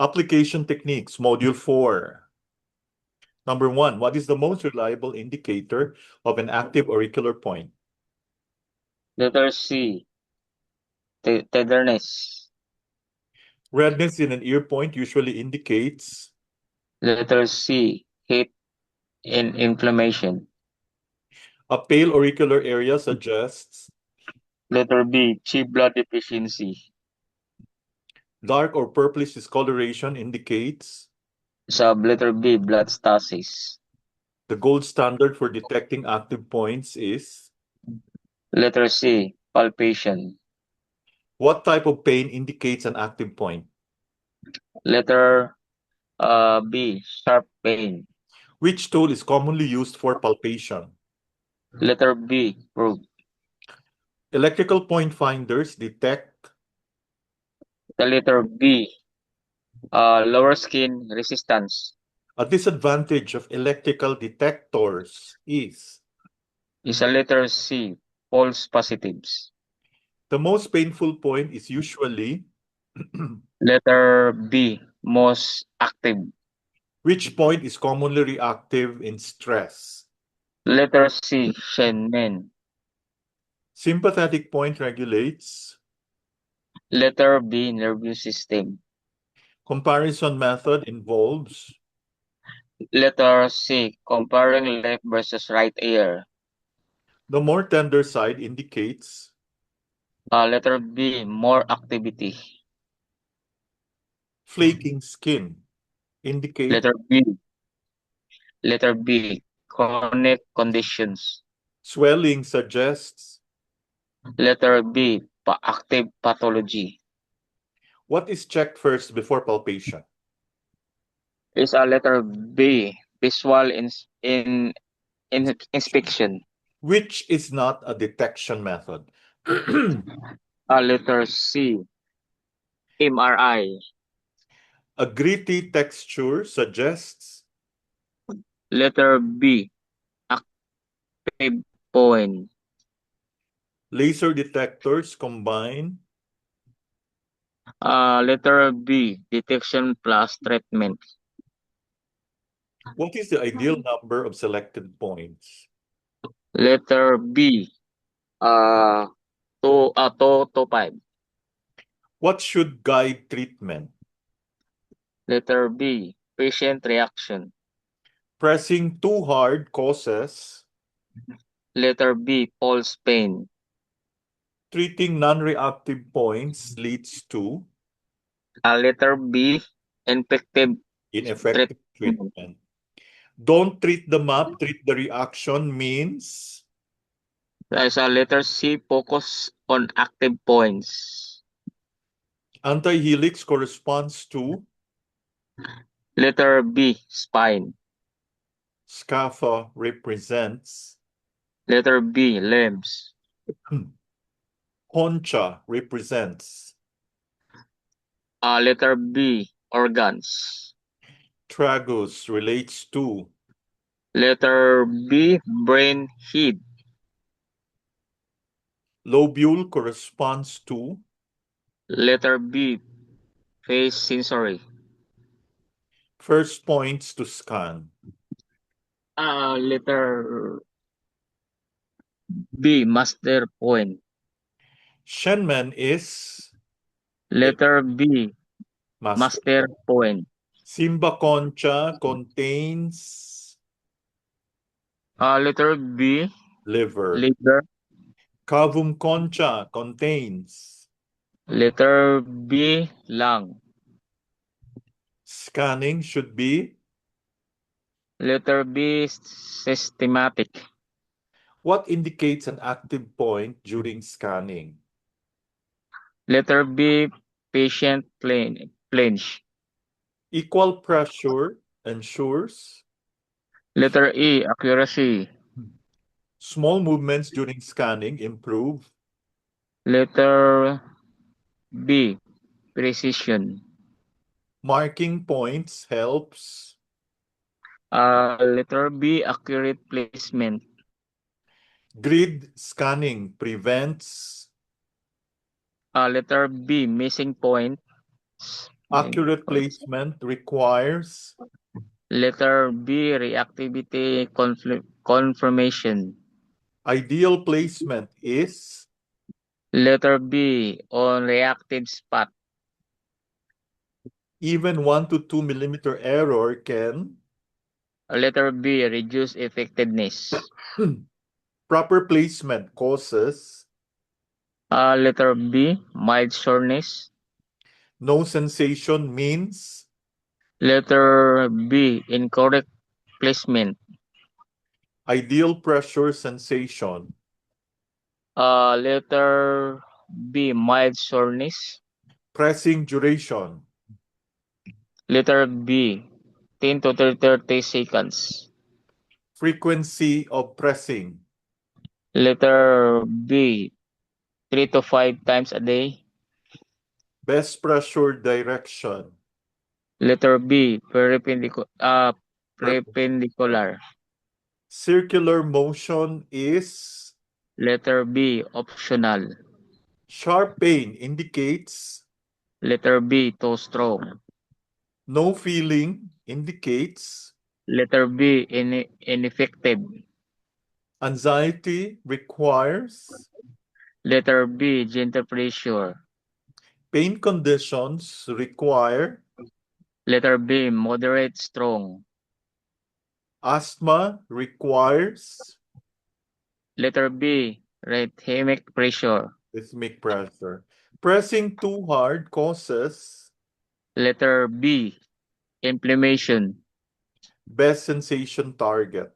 Application techniques, module 4. Number 1, what is the most reliable indicator of an active auricular point? Letter C. Tenderness. Redness in an ear point usually indicates. Letter C. Heat and inflammation. A pale auricular area suggests. Letter B. Cheap blood deficiency. Dark or purplish discoloration indicates. Letter B. Blood stasis. The gold standard for detecting active points is. Letter C. Palpation. What type of pain indicates an active point? Letter B. Sharp pain. Which tool is commonly used for palpation? Letter B. Probe. Electrical point finders detect. The letter B. Lower skin resistance. A disadvantage of electrical detectors is. Is a letter C. False positives. The most painful point is usually. Letter B. Most active. Which point is commonly reactive in stress? Letter C. Shenmen. Sympathetic point regulates. Letter B. Nervous system. Comparison method involves. Letter C. Comparing left versus right ear. The more tender side indicates. Letter B. More activity. Flaking skin indicates. Letter B. Letter B. Chronic conditions. Swelling suggests. Letter B. Active pathology. What is checked first before palpation? Is a letter B. Visual inspection. Which is not a detection method? Letter C. MRI. A gritty texture suggests. Letter B. Active point. Laser detectors combine. Letter B. Detection plus treatment. What is the ideal number of selected points? Letter B. 5. What should guide treatment? Letter B. Patient reaction. Pressing too hard causes. Letter B. Pulse pain. Treating non-reactive points leads to. Letter B. Ineffective Ineffective treatment. treatment. Don't treat the map, treat the reaction means. There's a letter C. Focus on active points. Antihelix corresponds to. Letter B. Spine. Scapha represents. Letter B. Limbs. Concha represents. Letter B. Organs. Tragus relates to. Letter B. Brain head. Lobule corresponds to. Letter B. Face sensory. First points to scan. Letter B. Master point. Shenmen is. Letter B. Master. Master point. Simba concha contains. Letter B. Liver. Liver. Cavum concha contains. Letter B. Lung. Scanning should be. Letter B. Systematic. What indicates an active point during scanning? Letter B. Patient flinch. Equal pressure ensures. Letter E. Accuracy. Small movements during scanning improve. Letter B. Precision. Marking points helps. Letter B. Accurate placement. Grid scanning prevents. Letter B. Missing points. Accurate placement requires Letter B, reactivity confirmation. ideal placement is Letter B, on reactive spot. even 1 to 2 millimeter error can Letter B, reduce effectiveness. proper placement causes Letter B, mild soreness. no sensation means Letter B, incorrect placement. ideal pressure sensation. Letter B, mild soreness. Pressing duration. Letter B, 10 to 30 seconds. Frequency of pressing. Letter B, 3 to 5 times a day. Best pressure direction. Letter B, perpendicular. Circular motion is Letter B, optional. sharp pain indicates Letter B, too strong. no feeling indicates Letter B, ineffective. anxiety requires Letter B, gentle pressure. pain conditions require Letter B, moderate strong. asthma requires Letter B, rhythmic pressure. rhythmic pressure. Pressing too hard causes Letter B, inflammation. best sensation target.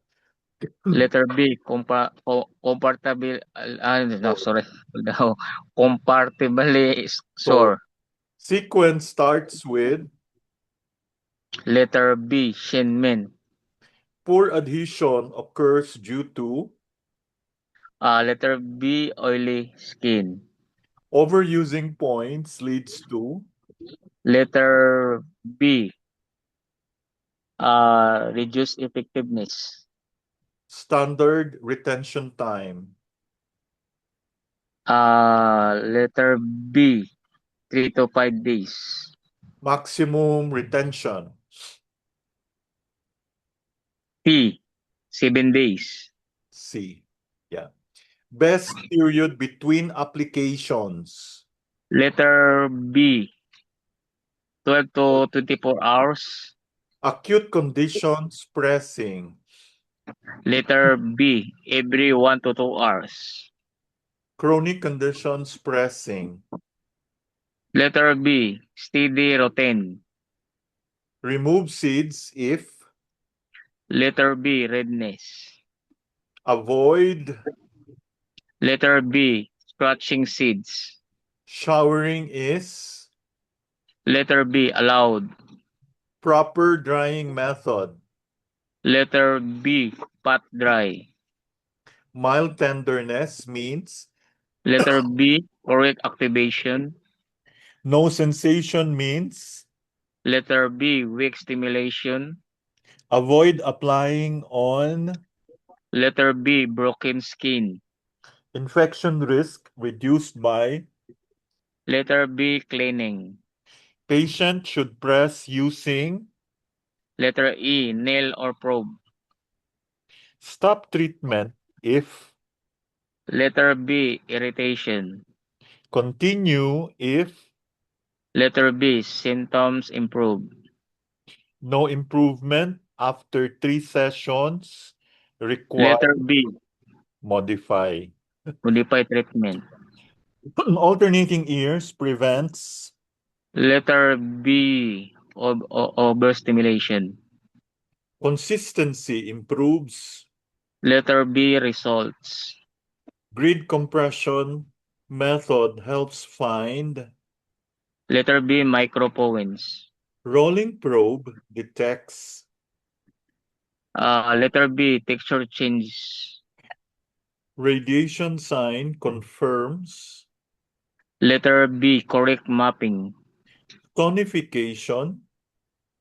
Letter B, compartable, no, sorry, no, compartibly So sore. sequence starts with Letter B, Shinmin. poor adhesion occurs due to Letter B, oily skin. overusing points leads to Letter B, reduced effectiveness. standard retention time. Letter B, 3 to 5 days. Maximum retention. P, 7 days. C. Yeah. Best period between applications. Letter B, 12 to 24 hours. Acute conditions pressing. Letter B, every 1 to 2 hours. Chronic conditions pressing. Letter B, steady routine. Remove seeds if Letter B, redness. avoid Letter B, scratching seeds. showering is Letter B, allowed. proper drying method. Letter B, pat dry. Mild tenderness means Letter B, correct activation. no sensation means Letter B, weak stimulation. avoid applying on Letter B, broken skin. infection risk reduced by Letter B, cleaning. patient should press using Letter E, nail or probe. stop treatment if Letter B, irritation. continue if Letter B, symptoms improve. no improvement after 3 sessions require Letter B, modify. modify treatment. Alternating ears prevents Letter B, overstimulation. consistency improves Letter B, results. grid compression method helps find Letter B, micropoints. rolling probe detects Letter B, texture change. radiation sign confirms Letter B, correct mapping. tonification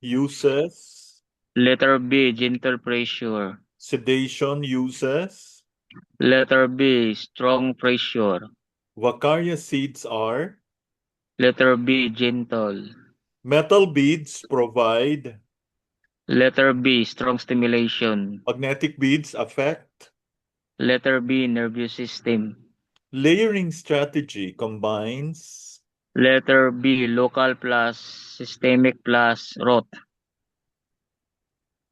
uses Letter B, gentle pressure. sedation uses Letter B, strong pressure. Vaccaria seeds are Letter B, gentle. Metal beads provide. Letter B, strong stimulation. Magnetic beads affect. Letter B, nervous system. Layering strategy combines. Letter B, local plus systemic plus rote.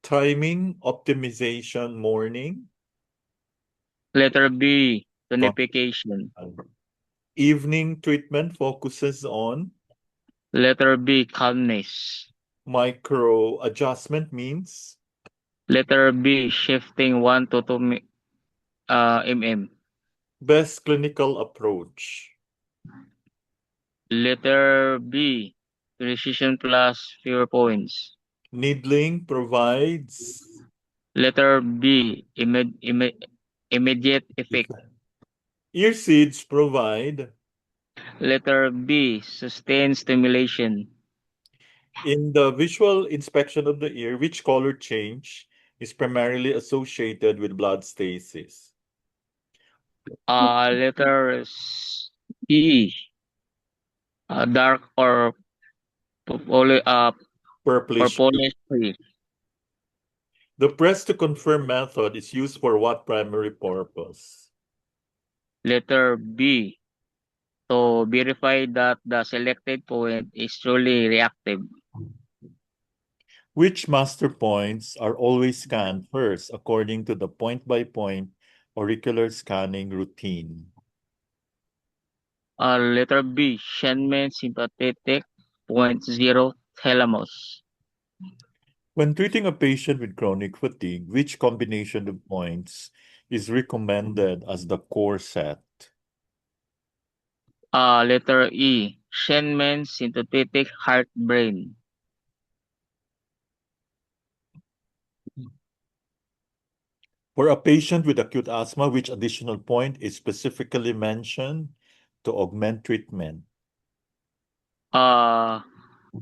Timing optimization morning. Letter B, tonification. Evening treatment focuses on. Letter B, calmness. Micro adjustment means. Letter B, shifting 1 to 2 mm. Best clinical approach. Letter B, precision plus fewer points. Needling provides. Letter B, immediate effect. Ear seeds provide. Letter B, sustained stimulation. In the visual inspection of the ear, which color change is primarily associated with blood stasis? Letter E, dark or Purplish. purplish tree. The press to confirm method is used for what primary purpose? Letter B, to verify that the selected point is truly reactive. Which master points are always scanned first according to the point-by-point auricular scanning routine? Letter B, Shenman sympathetic 0.0 thalamus. When treating a patient with chronic fatigue, which combination of points is recommended as the core set? Letter E, Shenman sympathetic heart brain. For a patient with acute asthma, which additional point is specifically mentioned to augment treatment?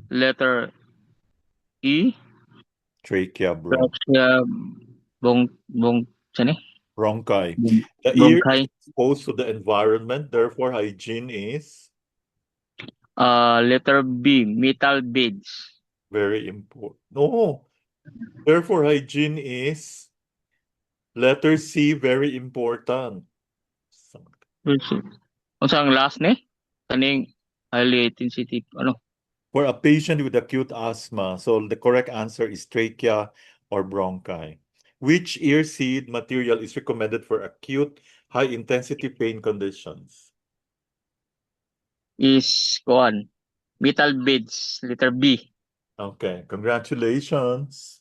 Letter E, Trachea, Trachea saan eh? bronchi. Bron- The ear is Bronchi. exposed to the environment, therefore hygiene is Letter B, metal beads. very important. No, therefore hygiene is letter C, very important. Unsang last ni? Kaning highly intensity ano? For a patient with acute asthma, so the correct answer is trachea or bronchi. Which ear seed material is recommended for acute high-intensity pain conditions? Is kuan. Metal beads, letter B. Okay, congratulations.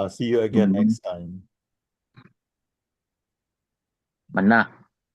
See you again next time. Mana.